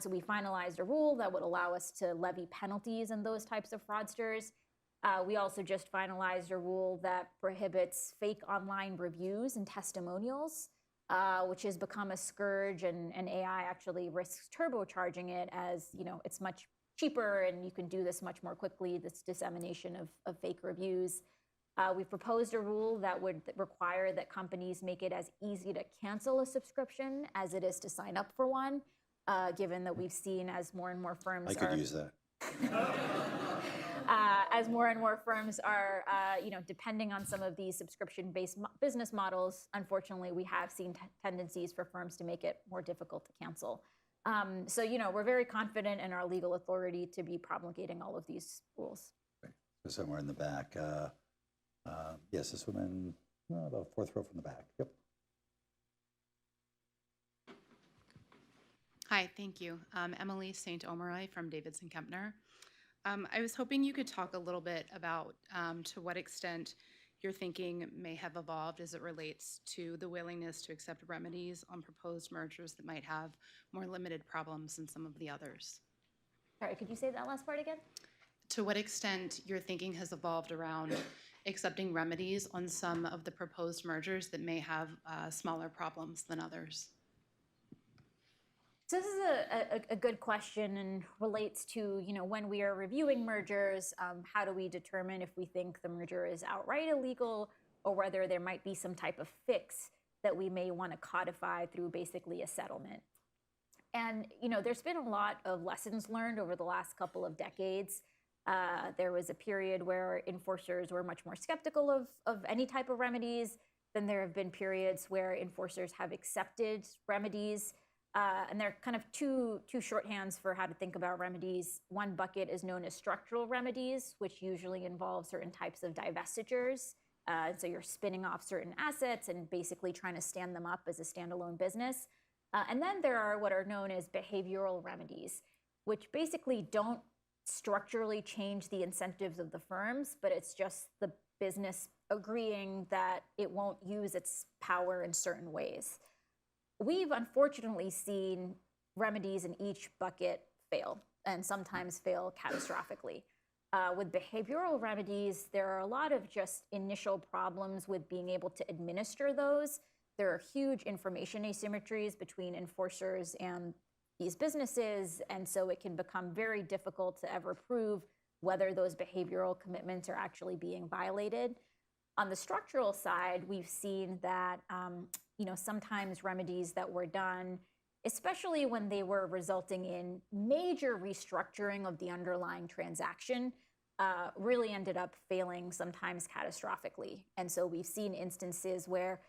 So we finalized a rule that would allow us to levy penalties on those types of fraudsters. We also just finalized a rule that prohibits fake online reviews and testimonials, which has become a scourge, and AI actually risks turbocharging it as, it's much cheaper and you can do this much more quickly, this dissemination of fake reviews. We've proposed a rule that would require that companies make it as easy to cancel a subscription as it is to sign up for one, given that we've seen as more and more firms I could use that. As more and more firms are, depending on some of these subscription-based business models, unfortunately, we have seen tendencies for firms to make it more difficult to cancel. So, we're very confident in our legal authority to be promulgating all of these rules. Okay. So somewhere in the back. Yes, this woman, the fourth row from the back. Yep. Hi, thank you. Emily St. Omeroy from Davidson Kempner. I was hoping you could talk a little bit about to what extent your thinking may have evolved as it relates to the willingness to accept remedies on proposed mergers that might have more limited problems than some of the others. Sorry, could you say that last part again? To what extent your thinking has evolved around accepting remedies on some of the proposed mergers that may have smaller problems than others? So this is a good question and relates to, when we are reviewing mergers, how do we determine if we think the merger is outright illegal or whether there might be some type of fix that we may want to codify through basically a settlement. And, there's been a lot of lessons learned over the last couple of decades. There was a period where enforcers were much more skeptical of any type of remedies. Then there have been periods where enforcers have accepted remedies. And there are kind of two shorthands for how to think about remedies. One bucket is known as structural remedies, which usually involve certain types of divestitures. So you're spinning off certain assets and basically trying to stand them up as a standalone business. And then there are what are known as behavioral remedies, which basically don't structurally change the incentives of the firms, but it's just the business agreeing that it won't use its power in certain ways. We've unfortunately seen remedies in each bucket fail, and sometimes fail catastrophically. With behavioral remedies, there are a lot of just initial problems with being able to administer those. There are huge information asymmetries between enforcers and these businesses, and so it can become very difficult to ever prove whether those behavioral commitments are actually being violated. On the structural side, we've seen that sometimes remedies that were done, especially when they were resulting in major restructuring of the underlying transaction, really ended up failing, sometimes catastrophically. And so we've seen instances where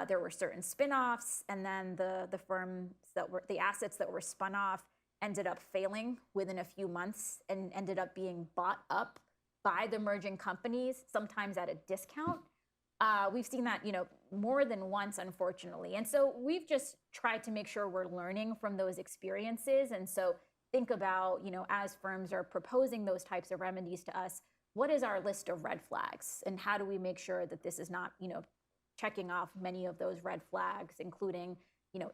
there were certain spin-offs, and then the assets that were spun off ended up failing within a few months and ended up being bought up by the merging companies, sometimes at a discount. We've seen that, more than once, unfortunately. And so we've just tried to make sure we're learning from those experiences. And so think about, as firms are proposing those types of remedies to us, what is our list of red flags? And how do we make sure that this is not, checking off many of those red flags, including,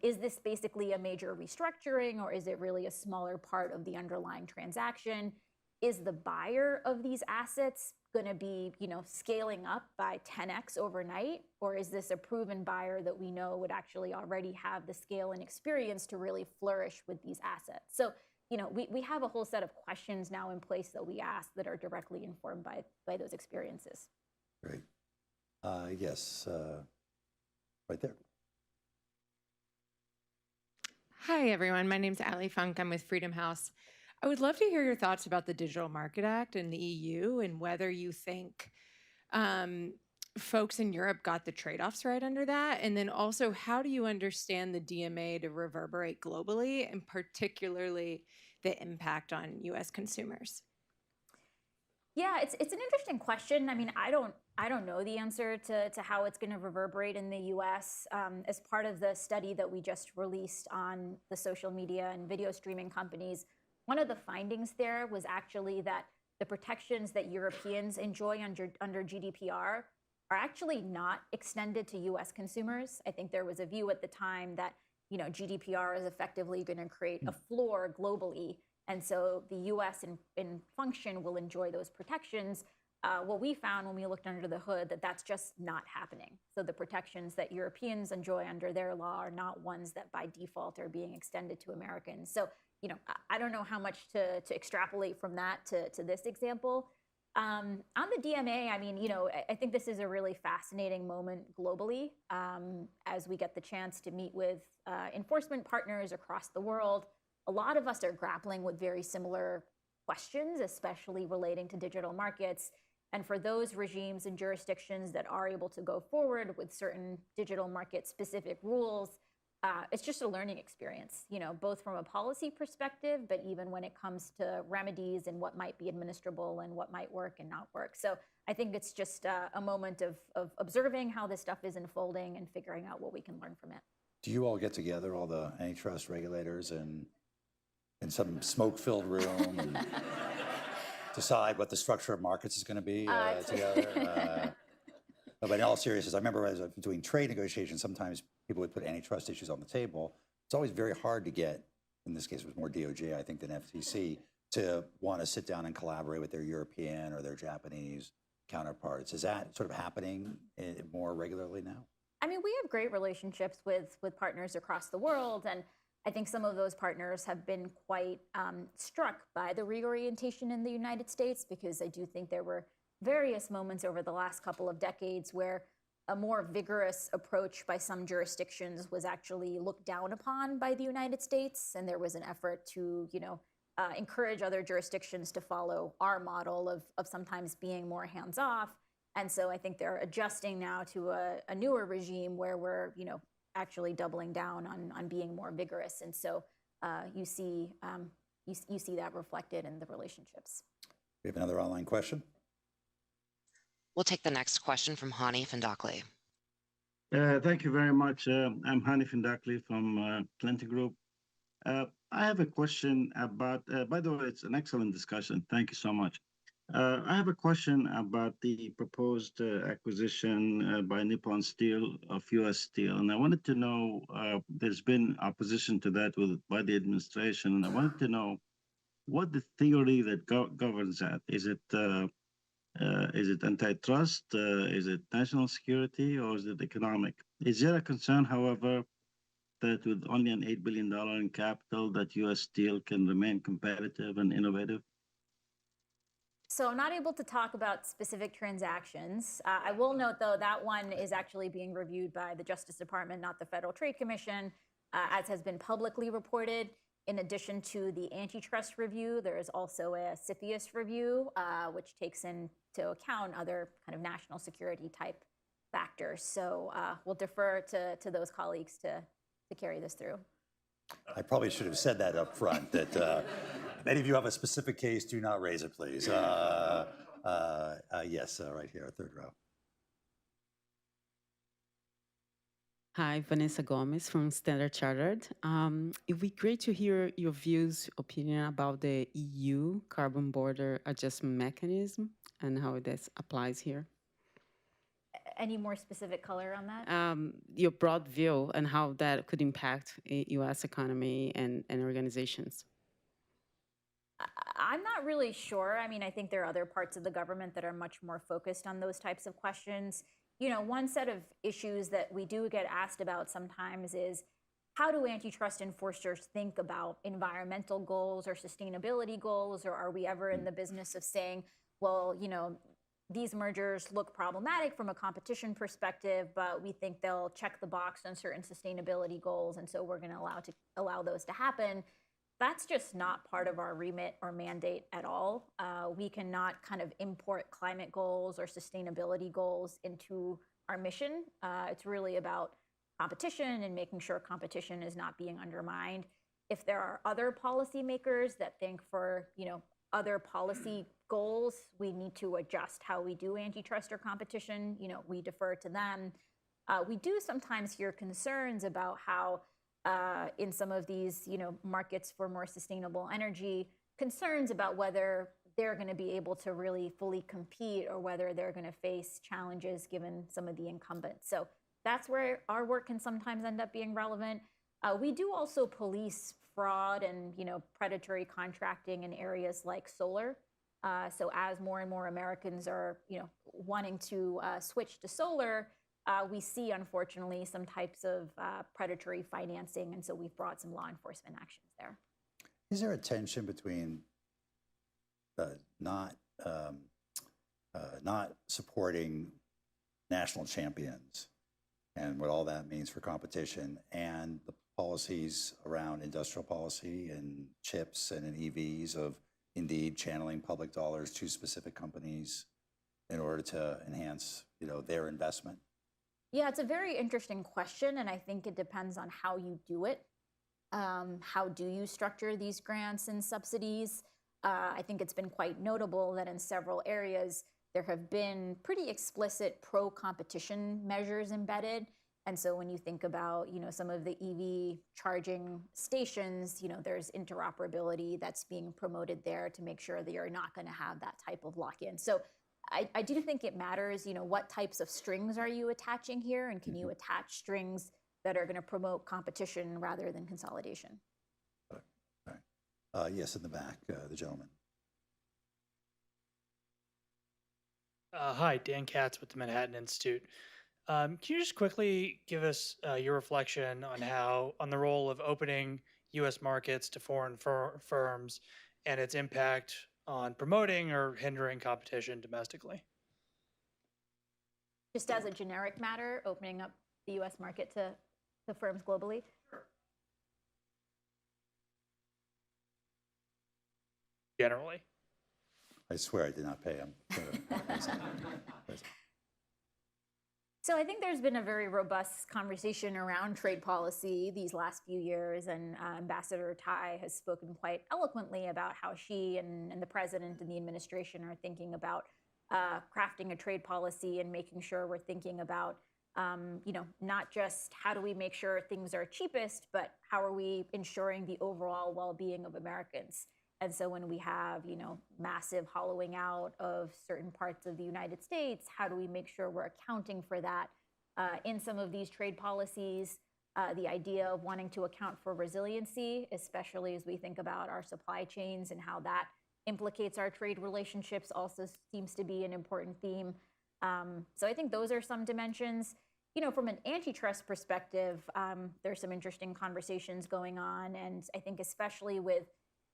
is this basically a major restructuring, or is it really a smaller part of the underlying transaction? Is the buyer of these assets going to be, scaling up by 10x overnight? Or is this a proven buyer that we know would actually already have the scale and experience to really flourish with these assets? So, we have a whole set of questions now in place that we ask that are directly informed by those experiences. Great. Yes, right there. Hi, everyone. My name's Allie Funk. I'm with Freedom House. I would love to hear your thoughts about the Digital Market Act and the EU and whether you think folks in Europe got the trade-offs right under that. And then also, how do you understand the DMA to reverberate globally, and particularly the impact on U.S. consumers? Yeah, it's an interesting question. I mean, I don't know the answer to how it's going to reverberate in the U.S. As part of the study that we just released on the social media and video streaming companies, one of the findings there was actually that the protections that Europeans enjoy under GDPR are actually not extended to U.S. consumers. I think there was a view at the time that GDPR is effectively going to create a floor globally, and so the U.S. in function will enjoy those protections. What we found when we looked under the hood, that's just not happening. So the protections that Europeans enjoy under their law are not ones that by default are being extended to Americans. So, I don't know how much to extrapolate from that to this example. On the DMA, I mean, I think this is a really fascinating moment globally as we get the chance to meet with enforcement partners across the world. A lot of us are grappling with very similar questions, especially relating to digital markets. And for those regimes and jurisdictions that are able to go forward with certain digital market specific rules, it's just a learning experience, both from a policy perspective, but even when it comes to remedies and what might be administrable and what might work and not work. So I think it's just a moment of observing how this stuff is unfolding and figuring out what we can learn from it. Do you all get together, all the antitrust regulators, in some smoke-filled room and decide what the structure of markets is going to be together? No, but in all seriousness, I remember as I was doing trade negotiations, sometimes people would put antitrust issues on the table. It's always very hard to get, in this case, it was more DOJ, I think, than FTC, to want to sit down and collaborate with their European or their Japanese counterparts. Is that sort of happening more regularly now? I mean, we have great relationships with partners across the world, and I think some of those partners have been quite struck by the reorientation in the United States, because I do think there were various moments over the last couple of decades where a more vigorous approach by some jurisdictions was actually looked down upon by the United States, and there was an effort to, encourage other jurisdictions to follow our model of sometimes being more hands-off. And so I think they're adjusting now to a newer regime where we're, actually doubling down on being more vigorous. And so you see that reflected in the relationships. We have another online question. We'll take the next question from Hani Fandakli. Thank you very much. I'm Hani Fandakli from Plenty Group. I have a question about, by the way, it's an excellent discussion. Thank you so much. I have a question about the proposed acquisition by Nippon Steel of U.S. Steel. And I wanted to know, there's been opposition to that by the administration. And I wanted to know what the theory that governs that. Is it antitrust? Is it national security? Or is it economic? Is there a concern, however, that with only an $8 billion in capital, that U.S. Steel can remain competitive and innovative? So I'm not able to talk about specific transactions. I will note, though, that one is actually being reviewed by the Justice Department, not the Federal Trade Commission, as has been publicly reported. In addition to the antitrust review, there is also a CFIUS review, which takes into account other kind of national security type factors. So we'll defer to those colleagues to carry this through. I probably should have said that up front, that if any of you have a specific case, do not raise it, please. Yes, right here, third row. Hi, Vanessa Gomez from Standard Chartered. It would be great to hear your views, opinion about the EU carbon border adjustment mechanism and how this applies here. Any more specific color on that? Your broad view and how that could impact U.S. economy and organizations. I'm not really sure. I mean, I think there are other parts of the government that are much more focused on those types of questions. One set of issues that we do get asked about sometimes is, how do antitrust enforcers think about environmental goals or sustainability goals? Or are we ever in the business of saying, well, these mergers look problematic from a competition perspective, but we think they'll check the box on certain sustainability goals, and so we're going to allow those to happen. That's just not part of our remit or mandate at all. We cannot kind of import climate goals or sustainability goals into our mission. It's really about competition and making sure competition is not being undermined. If there are other policymakers that think for, other policy goals, we need to adjust how we do antitrust or competition. We defer to them. We do sometimes hear concerns about how in some of these, markets for more sustainable energy, concerns about whether they're going to be able to really fully compete or whether they're going to face challenges given some of the incumbents. So that's where our work can sometimes end up being relevant. We do also police fraud and, predatory contracting in areas like solar. So as more and more Americans are, wanting to switch to solar, we see, unfortunately, some types of predatory financing, and so we've brought some law enforcement actions there. Is there a tension between not supporting national champions and what all that means for competition, and the policies around industrial policy and chips and in EVs of indeed channeling public dollars to specific companies in order to enhance, their investment? Yeah, it's a very interesting question, and I think it depends on how you do it. How do you structure these grants and subsidies? I think it's been quite notable that in several areas there have been pretty explicit pro-competition measures embedded. And so when you think about, some of the EV charging stations, there's interoperability that's being promoted there to make sure that you're not going to have that type of lock-in. So I do think it matters, what types of strings are you attaching here, and can you attach strings that are going to promote competition rather than consolidation? All right. Yes, in the back, the gentleman. Hi, Dan Katz with the Manhattan Institute. Can you just quickly give us your reflection on the role of opening U.S. markets to foreign firms and its impact on promoting or hindering competition domestically? Just as a generic matter, opening up the U.S. market to firms globally? Generally. I swear I did not pay him. So I think there's been a very robust conversation around trade policy these last few years, and Ambassador Tai has spoken quite eloquently about how she and the president and the administration are thinking about crafting a trade policy and making sure we're thinking about, not just how do we make sure things are cheapest, but how are we ensuring the overall well-being of Americans. And so when we have, massive hollowing out of certain parts of the United States, how do we make sure we're accounting for that in some of these trade policies? The idea of wanting to account for resiliency, especially as we think about our supply chains and how that implicates our trade relationships, also seems to be an important theme. So I think those are some dimensions. From an antitrust perspective, there's some interesting conversations going on, and I think especially with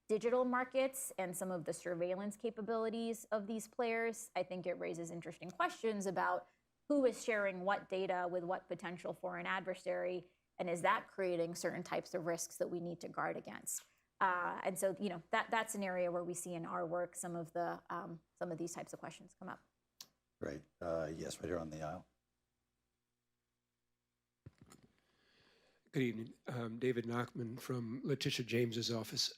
digital markets and some of the surveillance capabilities of these players, I think it raises interesting questions about who is sharing what data with what potential foreign adversary, and is that creating certain types of risks that we need to guard against? And so, that's an area where we see in our work some of these types of questions come up. Great. Yes, right here on the aisle. Good evening. David Nachman from Letitia James's office.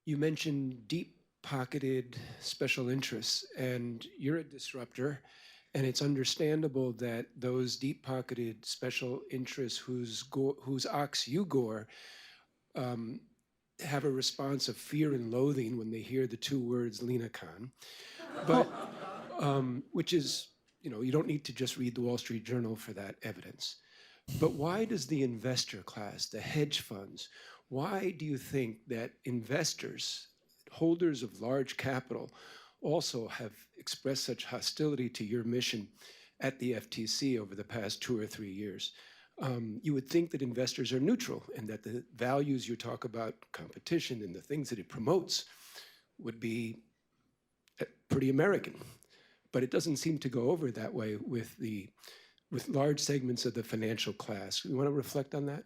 You mentioned deep-pocketed special interests, and you're a disruptor, and it's understandable that those deep-pocketed special interests whose ox you gore have a response of fear and loathing when they hear the two words Lina Khan. But, which is, you don't need to just read the Wall Street Journal for that evidence. But why does the investor class, the hedge funds, why do you think that investors, holders of large capital, also have expressed such hostility to your mission at the FTC over the past 2 or 3 years? You would think that investors are neutral and that the values you talk about, competition and the things that it promotes, would be pretty American. But it doesn't seem to go over that way with large segments of the financial class. You want to reflect on that?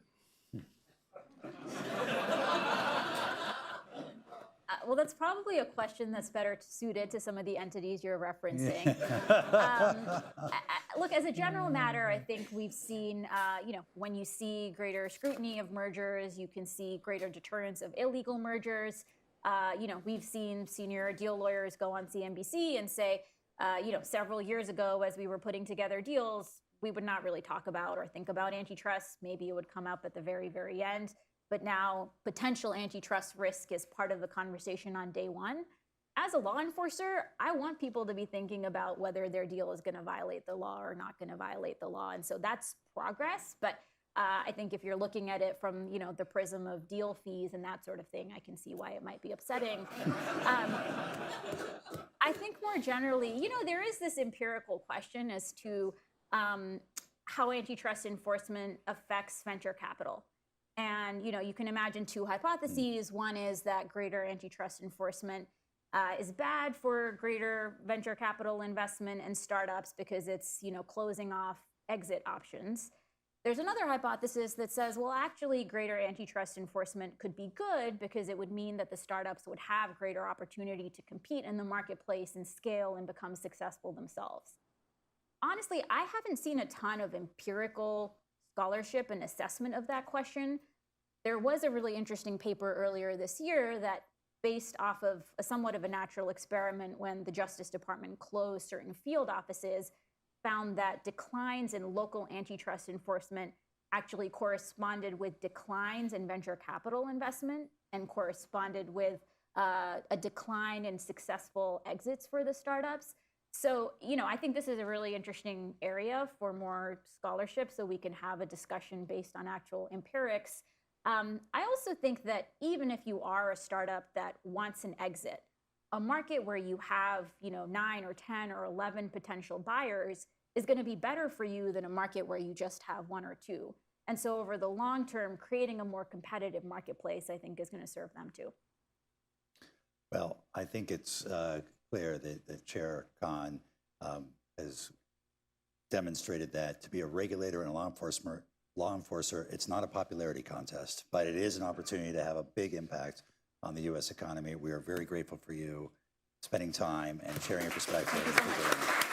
Well, that's probably a question that's better suited to some of the entities you're referencing. Look, as a general matter, I think we've seen, when you see greater scrutiny of mergers, you can see greater deterrence of illegal mergers. We've seen senior deal lawyers go on CNBC and say, several years ago, as we were putting together deals, we would not really talk about or think about antitrust. Maybe it would come up at the very, very end. But now potential antitrust risk is part of the conversation on day one. As a law enforcer, I want people to be thinking about whether their deal is going to violate the law or not going to violate the law. And so that's progress. But I think if you're looking at it from, the prism of deal fees and that sort of thing, I can see why it might be upsetting. I think more generally, there is this empirical question as to how antitrust enforcement affects venture capital. And, you can imagine two hypotheses. One is that greater antitrust enforcement is bad for greater venture capital investment and startups because it's, closing off exit options. There's another hypothesis that says, well, actually, greater antitrust enforcement could be good because it would mean that the startups would have greater opportunity to compete in the marketplace and scale and become successful themselves. Honestly, I haven't seen a ton of empirical scholarship and assessment of that question. There was a really interesting paper earlier this year that, based off of somewhat of a natural experiment when the Justice Department closed certain field offices, found that declines in local antitrust enforcement actually corresponded with declines in venture capital investment and corresponded with a decline in successful exits for the startups. So, I think this is a really interesting area for more scholarship so we can have a discussion based on actual empirics. I also think that even if you are a startup that wants an exit, a market where you have, 9 or 10 or 11 potential buyers is going to be better for you than a market where you just have 1 or 2. And so over the long term, creating a more competitive marketplace, I think, is going to serve them too. Well, I think it's clear that Chair Khan has demonstrated that to be a regulator and a law enforcer, it's not a popularity contest, but it is an opportunity to have a big impact on the U.S. economy. We are very grateful for you spending time and sharing your perspective.